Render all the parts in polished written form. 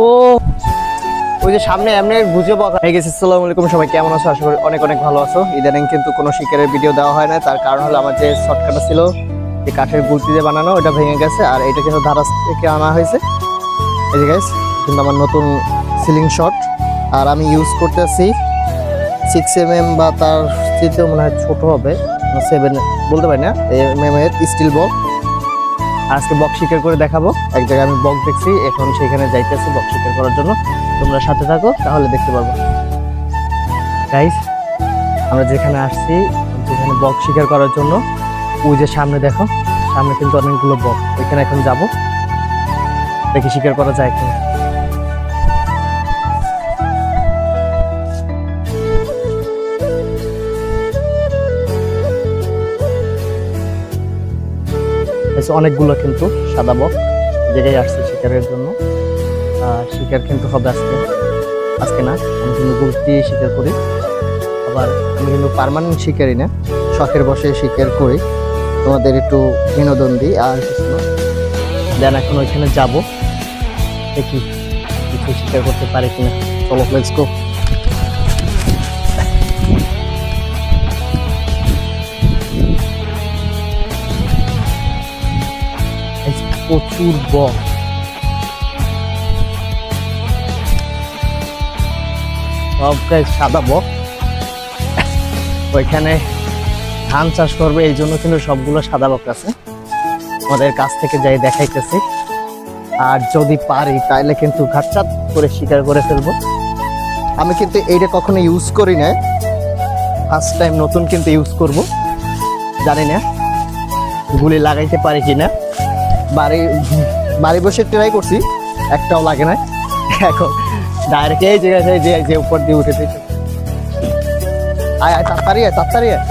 ও ওই যে সামনে এমনি বুঝে বকা হয়ে গেছে। আসসালামু আলাইকুম, সবাই কেমন আছো? আশা করি অনেক অনেক ভালো আছো। ইদানিং কিন্তু কোনো শিকারের ভিডিও দেওয়া হয় না, তার কারণ হলো আমার যে শর্টকাটটা ছিল যে কাঠের গুলতি দিয়ে বানানো, ওটা ভেঙে গেছে। আর এটা কিন্তু ধারাস থেকে আনা হয়েছে। এই যে গাইস, কিন্তু আমার নতুন সিলিং শট, আর আমি ইউজ করতেছি 6mm বা তার চেয়েও মনে হয় ছোট হবে, 7 বলতে পারি না, mm এর স্টিল বক। আজকে বক শিকার করে দেখাবো। এক জায়গায় আমি বক দেখছি, এখন সেখানে যাইতেছি বক শিকার করার জন্য। তোমরা সাথে থাকো, তাহলে দেখতে পারবো। গাইস, আমরা যেখানে আসছি, যেখানে বক শিকার করার জন্য, ওই যে সামনে দেখো, সামনে কিন্তু অনেকগুলো বক। ওইখানে এখন যাব, দেখি শিকার করা যায় কিনা। অনেকগুলো কিন্তু সাদা বক জায়গায় আসছে শিকারের জন্য। শিকার কিন্তু হবে আজকে, আজকে না, আমি কিন্তু গুলতি শিকার করি। আবার আমি কিন্তু পার্মানেন্ট শিকারই না, শখের বসে শিকার করি, তোমাদের একটু বিনোদন দিই আর কিছু না। দেন এখন ওইখানে যাবো, দেখি কিছু শিকার করতে পারে কিনা। চলো, লেটস গো। প্রচুর বক, সব গাছ সাদা বক। ওইখানে ধান চাষ করবে, এই জন্য কিন্তু সবগুলো সাদা বক আছে। আমাদের কাছ থেকে যাই দেখাইতেছি, আর যদি পারি তাইলে কিন্তু ঘাটচাট করে শিকার করে ফেলবো। আমি কিন্তু এইটা কখনো ইউজ করি না, ফার্স্ট টাইম নতুন কিন্তু ইউজ করব। জানি না গুলি লাগাইতে পারি কিনা। বাড়ি বসে ট্রাই করছি, একটাও লাগে না। এখন ডাইরেক্ট এই জায়গায় যে উপর দিয়ে উঠে দিয়েছে। আয় আয়, তাড়াতাড়ি আয়, তাড়াতাড়ি আয়।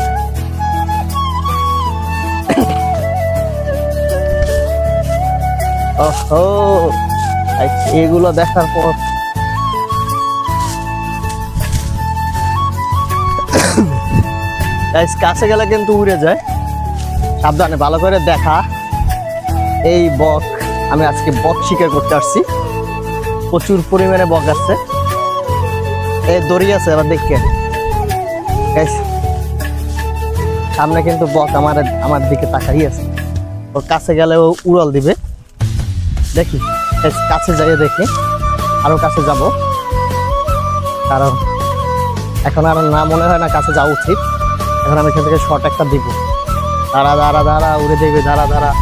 ওহো, এগুলো দেখার পর কাছে গেলে কিন্তু উড়ে যায়, সাবধানে, ভালো করে দেখা। এই বক, আমি আজকে বক শিকার করতে আসছি। প্রচুর পরিমাণে বক আছে, এই দড়ি আছে। আবার দেখে সামনে কিন্তু বক আমার দিকে তাকাই আছে। ওর কাছে গেলে ও উড়াল দিবে। দেখি, কাছে যাইয়ে দেখি, আরো কাছে যাব, কারণ এখন আর না মনে হয় না কাছে যাওয়া উচিত। এখন আমি এখান থেকে শর্ট একটা দিব। দাঁড়া দাঁড়া দাঁড়া, উড়ে দেবে, দাঁড়া দাঁড়া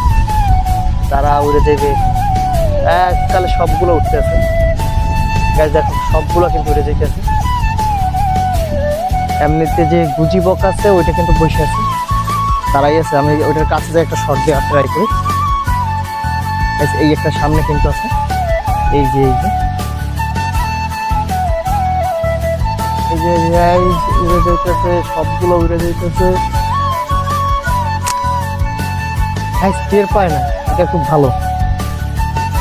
দাঁড়া, উড়ে দেবে। এককালে সবগুলো উঠতে আছে, দেখো সবগুলো কিন্তু উড়ে যেতেছে। এমনিতে যে গুজি বক আছে ওইটা কিন্তু বসে আছে, দাঁড়াই আছে। আমি ওইটার কাছে যাই একটা শর্ট দেওয়ার ট্রাই করি। এই একটা সামনে কিন্তু আছে, এই যে উড়ে যেতেছে, সবগুলো উড়ে যেতেছে। টের পায় না, এটা খুব ভালো।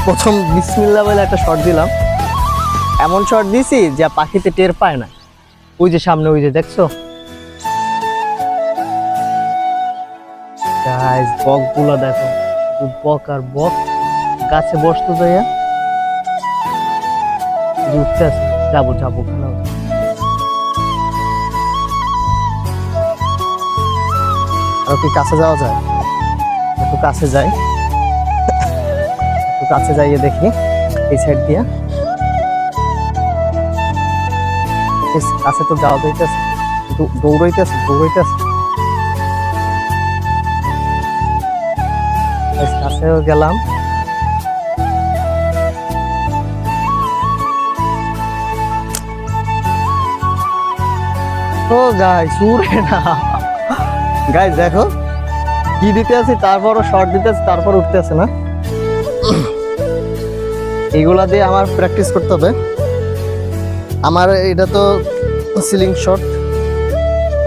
প্রথম বিসমিল্লাহ বলে একটা শট দিলাম, এমন শট দিছি যা পাখিতে টের পায় না। ওই যে সামনে, ওই যে দেখছো গাইস, বক গুলো দেখো, বক আর বক গাছে বসতে যাইয়া উঠতে আছে। যাবো যাবো, আর কি কাছে যাওয়া যায়? একটু কাছে যাই, একটু কাছে যাইয়ে দেখি এই সাইড দিয়া। কাছে তো যাওয়া যাইতেছে, দৌড়াইতেছে। কাছেও গেলাম, তো গাইস উড়ে না। গাইস দেখো কি দিতে আছে, তারপরও শর্ট দিতে আছে, তারপর উঠতে আছে না। এইগুলা দিয়ে আমার প্র্যাকটিস করতে হবে। আমার এটা তো সিলিং শট।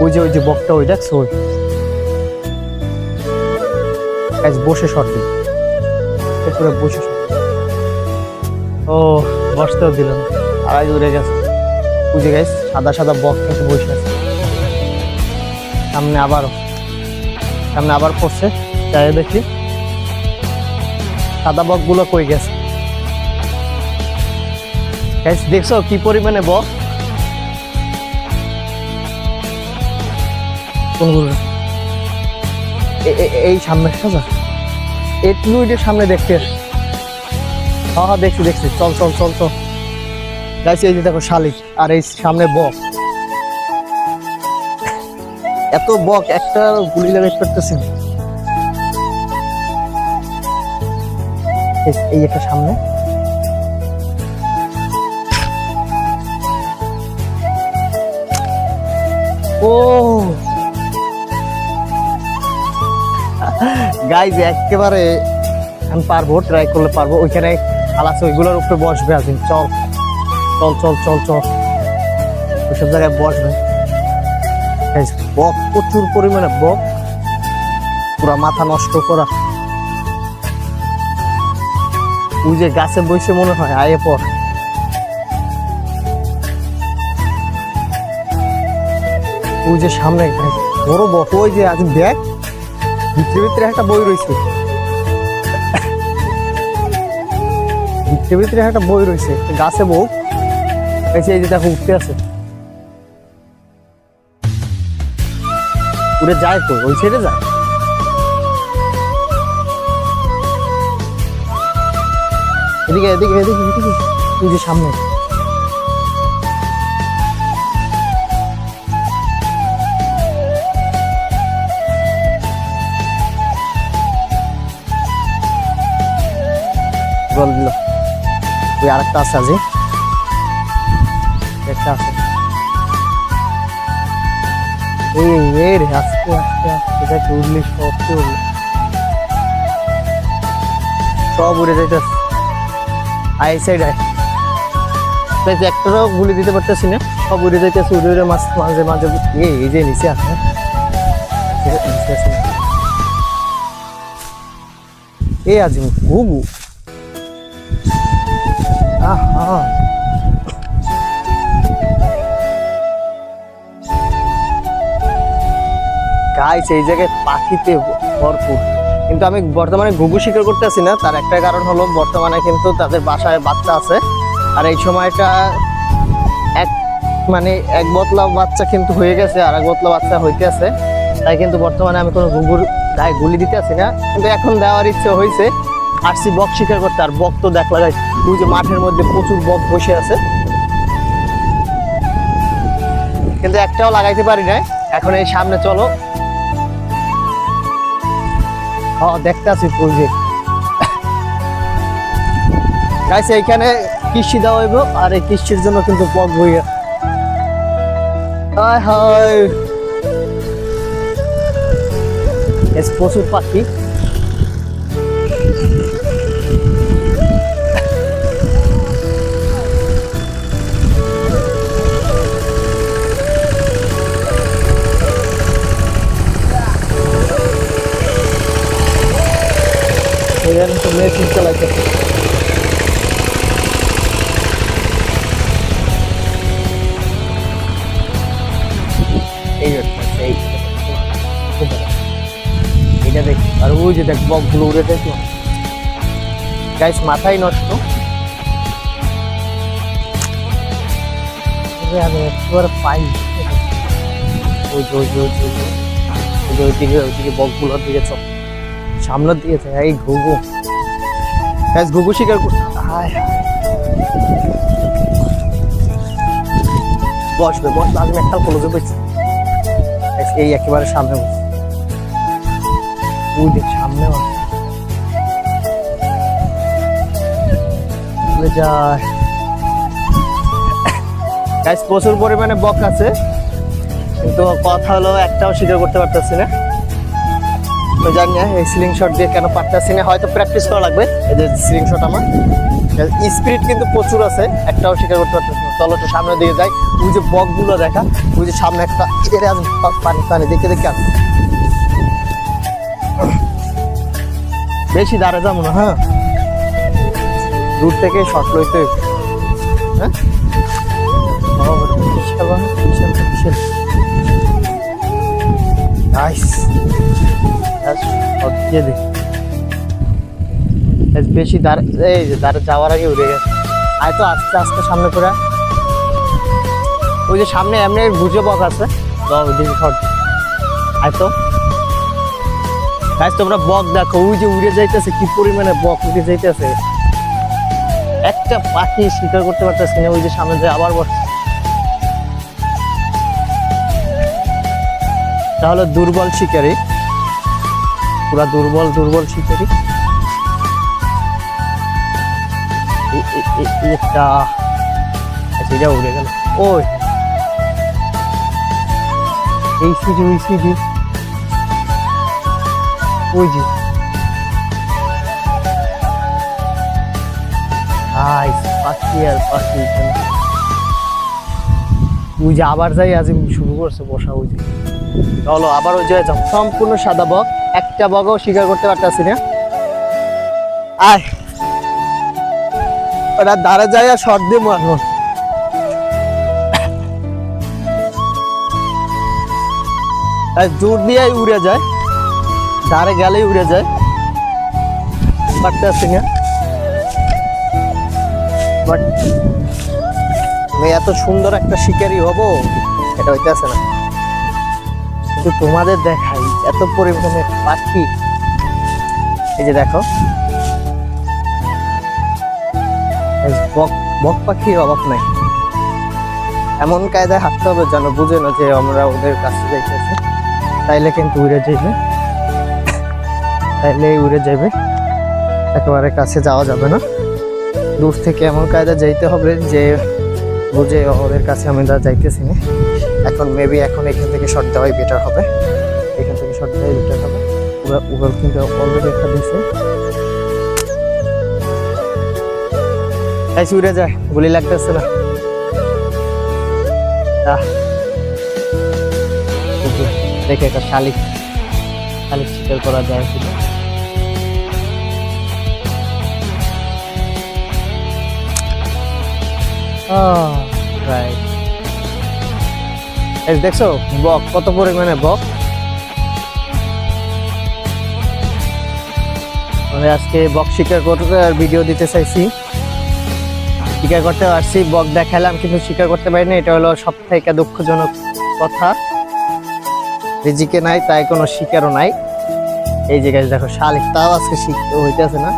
ওই যে বকটা, ওই দেখছো, ওই বসে শট দিই, বসে শট। ও বসতেও দিল না, আড়াই উড়ে গেছে। বুঝে গাইস, সাদা সাদা বক কিন্তু বসে আছে। সামনে আবার পড়ছে, যাই দেখি সাদা বক গুলো কই গেছে। গাইস দেখছো কি পরিমাণে বক। কোনগুলো? এই সামনে সাজা একটু সামনে দেখতে। হ্যাঁ হ্যাঁ দেখছি দেখছি, চল চল চল চল। গাইস এই যে দেখো শালিক আর এই সামনে বক। এত বক একটা গুলি লাগাইতে পারতেছে না। এই একটা সামনে। ও গাইজ একেবারে আমি পারবো, ট্রাই করলে পারবো। ওইখানে খাল আছে, ওইগুলোর উপরে বসবে আছেন। চল চল চল চল চল, ওইসব জায়গায় বসবে। বক প্রচুর পরিমাণে বক, পুরা মাথা নষ্ট করা। ওই যে গাছে বসে মনে হয় আয়ে পর। ওই যে সামনে বড় বক, ওই যে আজ দেখ ভিতরে ভিতরে একটা বই রয়েছে, ভিতরে ভিতরে একটা বই রয়েছে গাছে। বউ এই যে দেখো উঠতে আছে, উড়ে যায় তো ওই সাইডে যায়। এদিকে এদিকে এদিকে এদিকে, ওই যে সামনে। বল দিল ওই আরেকটা আছে, আজ একটা আছে। এই রে আস্তে আস্তে আস্তে দেখ উড়লি, সব উড়লি, সব উড়ে যাইতেছে। আই সাইড আয়, একটাও গুলি দিতে পারতেছি না, সব উড়ে যাইতেছে। উড়ে উড়ে মাঝে মাঝে এই যে নিচে আছে, নিচে আছে। এই আজ ঘুঘু। আহা গাইস এই জায়গায় পাখিতে ভরপুর, কিন্তু আমি বর্তমানে ঘুঘু শিকার করতেছি না। তার একটা কারণ হলো বর্তমানে কিন্তু তাদের বাসায় বাচ্চা আছে, আর এই সময়টা এক বতলা বাচ্চা কিন্তু হয়ে গেছে, আর এক বতলা বাচ্চা হইতে আছে। তাই কিন্তু বর্তমানে আমি কোনো ঘুঘুর গায়ে গুলি দিতে আসি না, কিন্তু এখন দেওয়ার ইচ্ছে হয়েছে। আসছি বক শিকার করতে, আর বক তো দেখলা গাইস ওই যে মাঠের মধ্যে প্রচুর বক বসে আছে, কিন্তু একটাও লাগাইতে পারি না। এখন এই সামনে চলো, দেখতে আছি পুজো গাইস। এইখানে কৃষি দেওয়া হইব, আর এই কৃষির জন্য কিন্তু বক বইয়া প্রচুর পাখি। মেশিন চালাইতে এইটা দেখ, আর ওই যে দেখ বকগুলো উড়ে দেখলো গাইস, মাথায় নষ্ট। আমি একবার পাই ওইদিকে বকগুলোর দিকে চল, সামনের দিকে থাকে। এই ঘুঘু গাইস, ঘুঘু শিকার বসবে বসবে। আমি একটা কলেজে বসছি, এই একেবারে সামনে বসে, ওই দেখ সামনে যায় গাইস। প্রচুর পরিমাণে বক আছে, কিন্তু কথা হলো একটাও শিকার করতে পারতেছি না। জানি না এই সিলিং শট দিয়ে কেন পারতেছি না, হয়তো প্র্যাকটিস করা লাগবে। এই যে সিলিং শট আমার স্পিরিট কিন্তু প্রচুর আছে, একটাও শিকার করতে পারতেছি না। চলো তো সামনের দিকে যাই। ওই যে বকগুলো দেখা, ওই যে সামনে একটা পানি পানি দেখে দেখে আসছে। বেশি দাঁড়ে যাবো না, হ্যাঁ দূর থেকে শট লইতে। হ্যাঁ বেশি দাঁড়, এই যে দাঁড়ে যাওয়ার আগে উড়ে গেছে। আয় তো আস্তে আস্তে সামনে করে আয়। ওই যে সামনে এমনি গুজে বক আছে, আয় তো গাইস, তোমরা বক দেখো, ওই যে উড়ে যাইতেছে, কি পরিমাণে বক উড়ে যাইতেছে। একটা পাখি শিকার করতে পারতেছি না, ওই যে সামনে যে আবার বস। তাহলে দুর্বল শিকারী, পুরা দুর্বল শিকারী। এটা আচ্ছা, এটা উড়ে গেল। ওই এই সিডি, ওই সিডি, ওই যে পাখি আর পাখি। ওই যে আবার যাই আজ শুরু করছে বসা। ওই যে চলো আবার ওই জায়গায় যাও। সম্পূর্ণ সাদা বক, একটা বকও শিকার করতে পারতেছি না। আয় ওরা দাঁড়া যায় আর শর্ট দিয়ে মারবো। জোর দিয়ে উড়ে যায়, দাঁড়ে গেলেই উড়ে যায়, পারতেছি না। বাট আমি এত সুন্দর একটা শিকারী হব এটা হইতেছে না। কিন্তু তোমাদের দেখাই এত পরিমাণে পাখি। এই যে দেখো, বক পাখির অভাব নাই। এমন কায়দায় হাঁটতে হবে যেন বুঝে না যে আমরা ওদের কাছে যাইতেছি, তাইলে কিন্তু উড়ে যাইবে, তাইলে উড়ে যাবে, একেবারে কাছে যাওয়া যাবে না। দূর থেকে এমন কায়দা যাইতে হবে যে বুঝে ওদের কাছে আমরা যাইতেছি না। এখন মেবি এখন এখান থেকে শর্ট দেওয়াই বেটার হবে, এখান থেকে শর্ট দেওয়াই বেটার হবে। ওরা কিন্তু অলরেডি একটা দিয়েছে। তাই উড়ে যায়, গুলি লাগতেছে না। দেখে একটা শালিক শিকার করা যায় কিনা। দেখছো বক, কত পরিমাণে বক। আমি আজকে বক শিকার করতে আর ভিডিও দিতে চাইছি। শিকার করতে পারছি, বক দেখালাম, কিন্তু শিকার করতে পারি না। এটা হলো সব থেকে দুঃখজনক কথা। রিজিকে নাই তাই কোনো শিকারও নাই। এই যে গাছ দেখো, শালিক, তাও আজকে শিখতে হইতেছে না।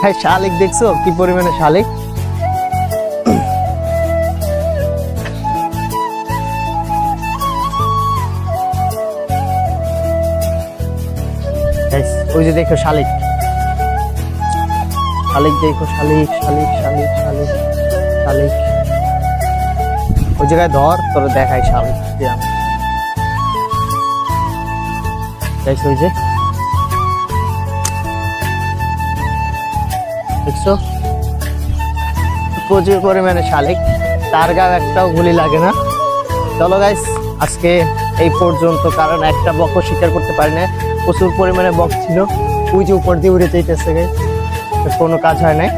হ্যাঁ, শালিক দেখছো কি পরিমাণে শালিক। ওই যে দেখো শালিক, দেখো শালিক। ওই জায়গায় ধর, তোর দেখাই শালিক যে আমি ওই যে দেখছো প্রচুর পরিমাণে শালিক, তার গায়ে একটাও গুলি লাগে না। চলো গাইস, আজকে এই পর্যন্ত, কারণ একটা বকও শিকার করতে পারি না। প্রচুর পরিমাণে বক ছিল, ওই যে উপর দিয়ে উড়ে যাইতেছে গাইস, কোনো কাজ হয় নাই।